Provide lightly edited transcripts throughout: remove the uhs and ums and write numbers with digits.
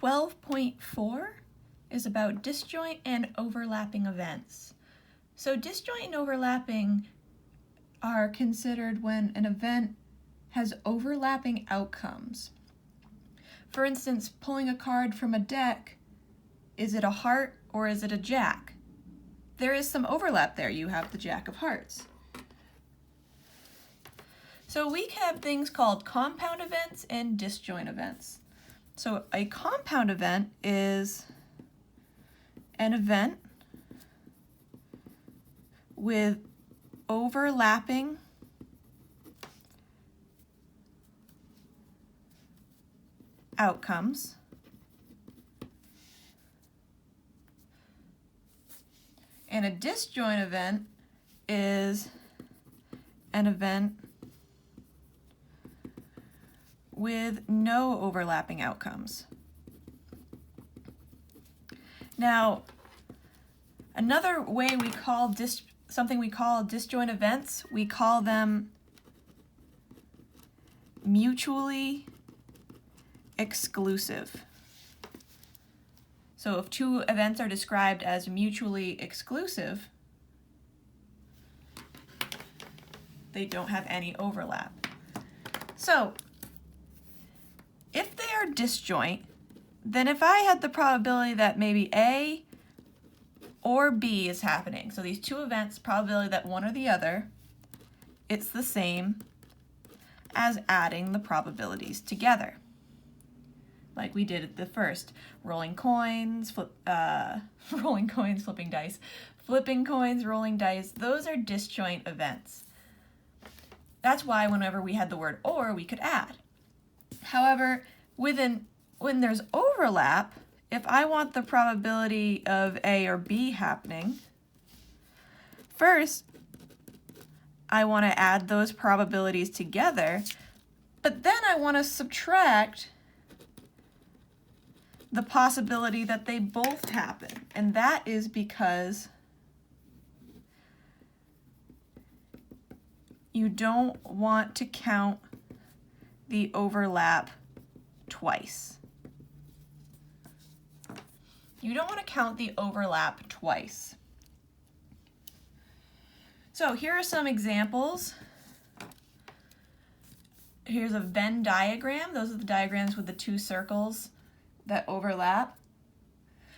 12.4 is about disjoint and overlapping events. So disjoint and overlapping are considered when an event has overlapping outcomes. For instance, pulling a card from a deck, is it a heart or is it a jack? There is some overlap there. You have the Jack of Hearts. So we have things called compound events and disjoint events. So a compound event is an event with overlapping outcomes and a disjoint event is an event with no overlapping outcomes. Now, another way we call something we call disjoint events, we call them mutually exclusive. So if two events are described as mutually exclusive, they don't have any overlap. So if they are disjoint, then if I had the probability that maybe A or B is happening, so these two events, probability that one or the other, it's the same as adding the probabilities together, like we did at the first. Rolling coins, rolling coins, flipping dice, flipping coins, rolling dice, those are disjoint events. That's why whenever we had the word or, we could add. However, when there's overlap, if I want the probability of A or B happening, first I want to add those probabilities together, but then I want to subtract the possibility that they both happen. And that is because you don't want to count the overlap twice. You don't want to count the overlap twice. So here are some examples. Here's a Venn diagram. Those are the diagrams with the two circles that overlap.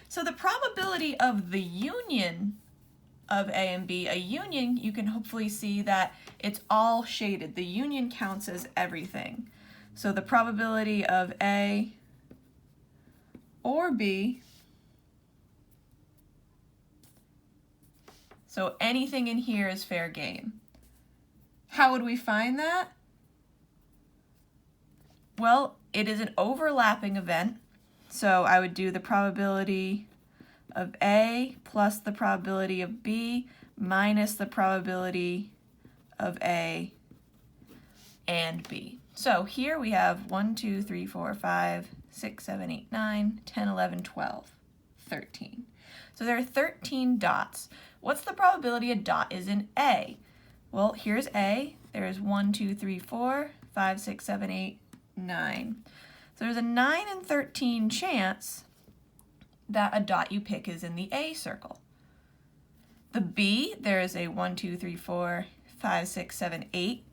So the probability of the union of A and B, a union, you can hopefully see that it's all shaded. The union counts as everything. So the probability of A or B, so anything in here is fair game. How would we find that? Well, it is an overlapping event. So I would do the probability of A plus the probability of B minus the probability of A and B. So here we have 1, 2, 3, 4, 5, 6, 7, 8, 9, 10, 11, 12, 13. So there are 13 dots. What's the probability a dot is in A? Well, here's A. There's 1, 2, 3, 4, 5, 6, 7, 8, 9. So there's a 9 in 13 chance that a dot you pick is in the A circle. The B, there is a 1, 2, 3, 4, 5, 6, 7, 8.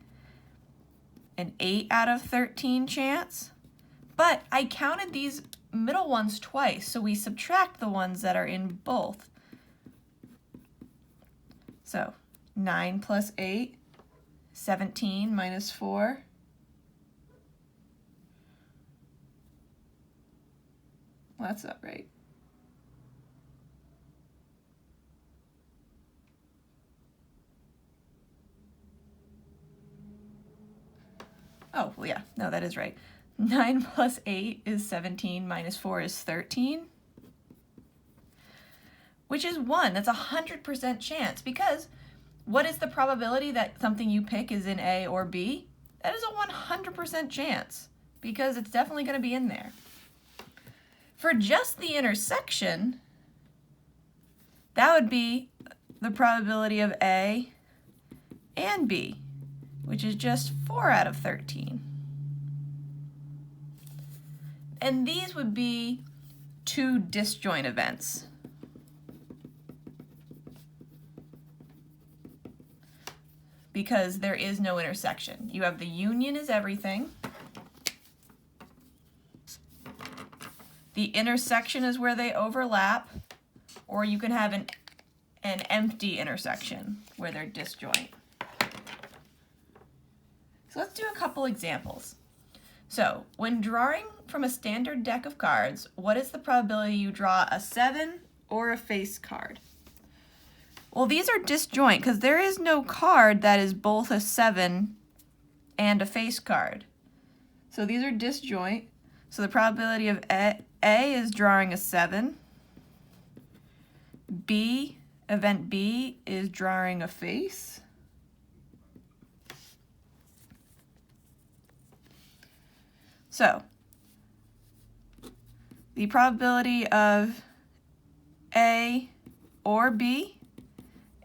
An 8 out of 13 chance. But I counted these middle ones twice, so we subtract the ones that are in both. So 9 plus 8, 17 minus 4. Well, that's not right. Oh, well, yeah, no, that is right. 9 plus 8 is 17, minus 4 is 13, which is 1. That's a 100% chance, because what is the probability that something you pick is in A or B? That is a 100% chance, because it's definitely going to be in there. For just the intersection, that would be the probability of A and B, which is just 4 out of 13. And these would be two disjoint events. Because there is no intersection. You have the union is everything. The intersection is where they overlap, or you can have an empty intersection where they're disjoint. So let's do a couple examples. So when drawing from a standard deck of cards, what is the probability you draw a 7 or a face card? Well, these are disjoint because there is no card that is both a 7 and a face card. So these are disjoint. So the probability of A is drawing a 7. Event B is drawing a face. So the probability of A or B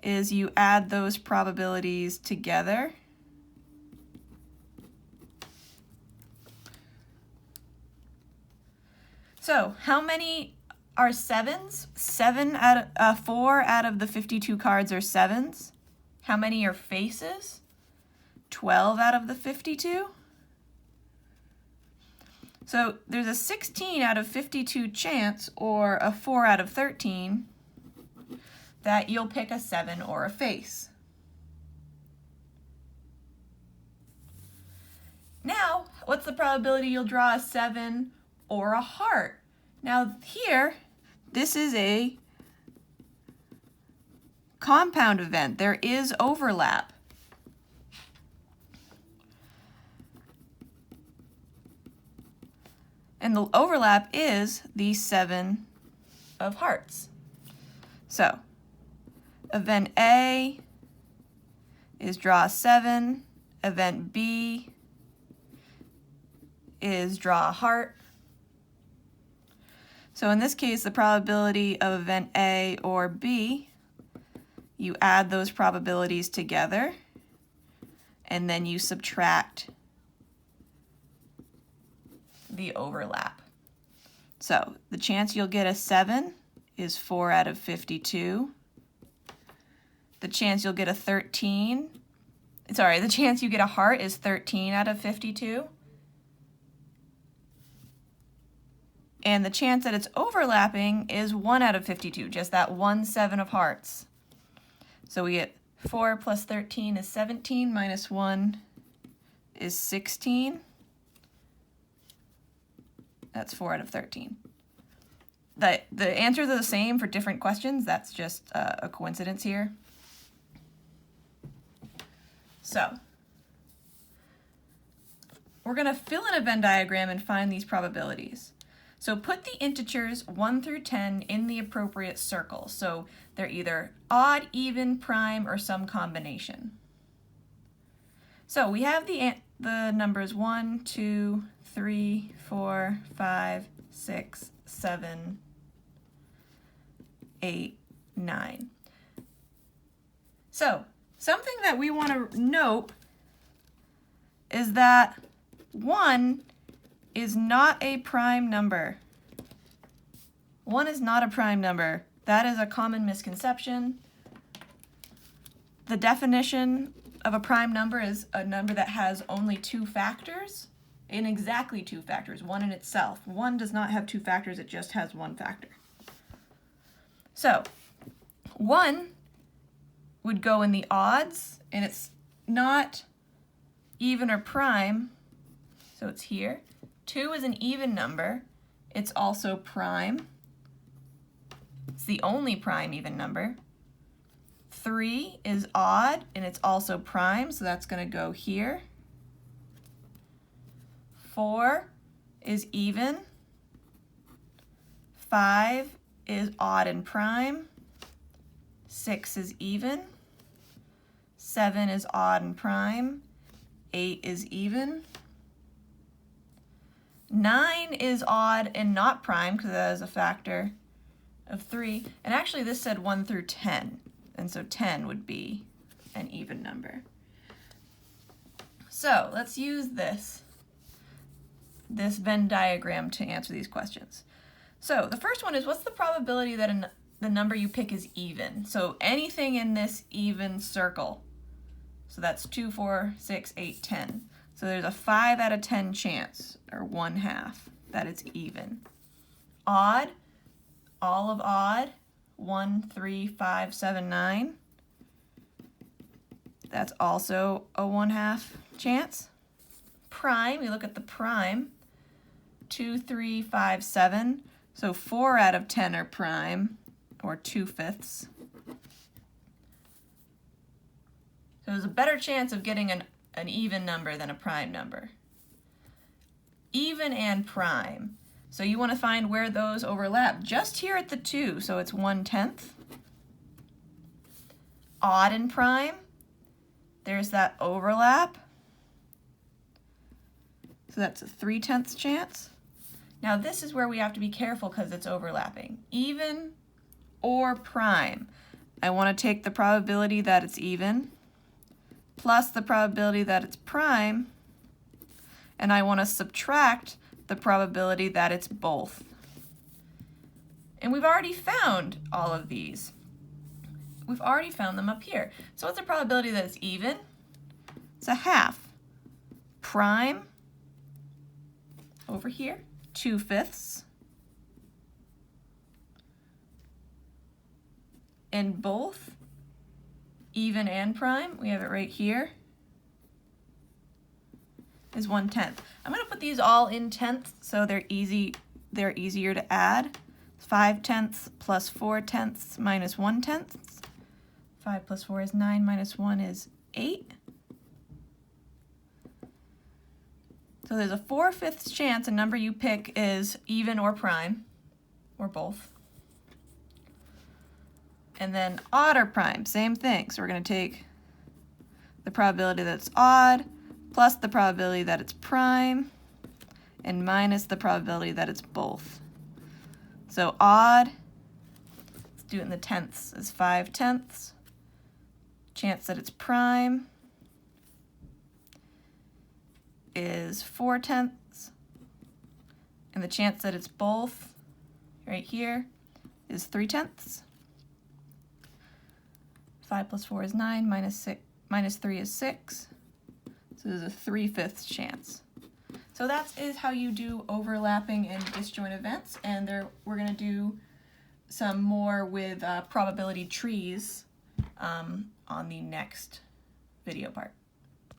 is you add those probabilities together. So how many are 7s? 4 out of the 52 cards are 7s. How many are faces? 12 out of the 52. So there's a 16 out of 52 chance, or a 4 out of 13, that you'll pick a 7 or a face. Now, what's the probability you'll draw a 7 or a heart? Now here, this is a compound event. There is overlap. And the overlap is the 7 of hearts. So, event A is draw a 7. Event B is draw a heart. So in this case, the probability of event A or B, you add those probabilities together, and then you subtract the overlap. So the chance you'll get a 7 is 4 out of 52. The chance you'll get a 13, the chance you get a heart is 13 out of 52. And the chance that it's overlapping is 1 out of 52, just that 1 7 of hearts. So we get 4 plus 13 is 17, minus 1 is 16. That's 4 out of 13. The answers are the same for different questions. That's just a coincidence here. So we're going to fill in a Venn diagram and find these probabilities. So put the integers 1 through 10 in the appropriate circle. So they're either odd, even, prime, or some combination. So we have the numbers 1, 2, 3, 4, 5, 6, 7, 8, 9. So something that we want to note is that 1 is not a prime number. 1 is not a prime number. That is a common misconception. The definition of a prime number is a number that has only 2 factors, in exactly 2 factors, 1 in itself. 1 does not have 2 factors, it just has 1 factor. So 1 would go in the odds, and it's not even or prime, so it's here. 2 is an even number. It's also prime. It's the only prime even number. 3 is odd, and it's also prime, so that's going to go here. 4 is even. 5 is odd and prime. 6 is even. 7 is odd and prime. 8 is even. 9 is odd and not prime because that is a factor of 3. And actually this said 1 through 10. And so 10 would be an even number. So let's use this Venn diagram to answer these questions. So the first one is, what's the probability that the number you pick is even? So anything in this even circle. So that's 2, 4, 6, 8, 10. So there's a 5 out of 10 chance, or 1/2, that it's even. Odd, all of odd, 1, 3, 5, 7, 9. That's also a 1/2 chance. Prime, we look at the prime, 2, 3, 5, 7. So 4 out of 10 are prime, or 2/5. So there's a better chance of getting an even number than a prime number. Even and prime. So you want to find where those overlap. Just here at the 2, so it's 1/10. Odd and prime, there's that overlap. So that's a 3/10 chance. Now this is where we have to be careful because it's overlapping. Even or prime. I want to take the probability that it's even plus the probability that it's prime, and I want to subtract the probability that it's both. And we've already found all of these. We've already found them up here. So what's the probability that it's even? It's a 1/2. Prime, over here, 2/5. And both, even and prime, we have it right here, is 1/10. I'm going to put these all in tenths so they're easier to add. 5/10 plus 4/10 minus 1/10. 5 plus 4 is 9, minus 1 is 8. So there's a 4/5 chance a number you pick is even or prime, or both. And then odd or prime, same thing. So we're going to take the probability that it's odd plus the probability that it's prime and minus the probability that it's both. So odd, let's do it in the tenths, is 5/10. Chance that it's prime is 4/10. And the chance that it's both, right here, is 3/10. 5 plus 4 is 9, minus 3 is 6. So there's a 3/5 chance. So that is how you do overlapping and disjoint events, and we're going to do some more with probability trees on the next video part.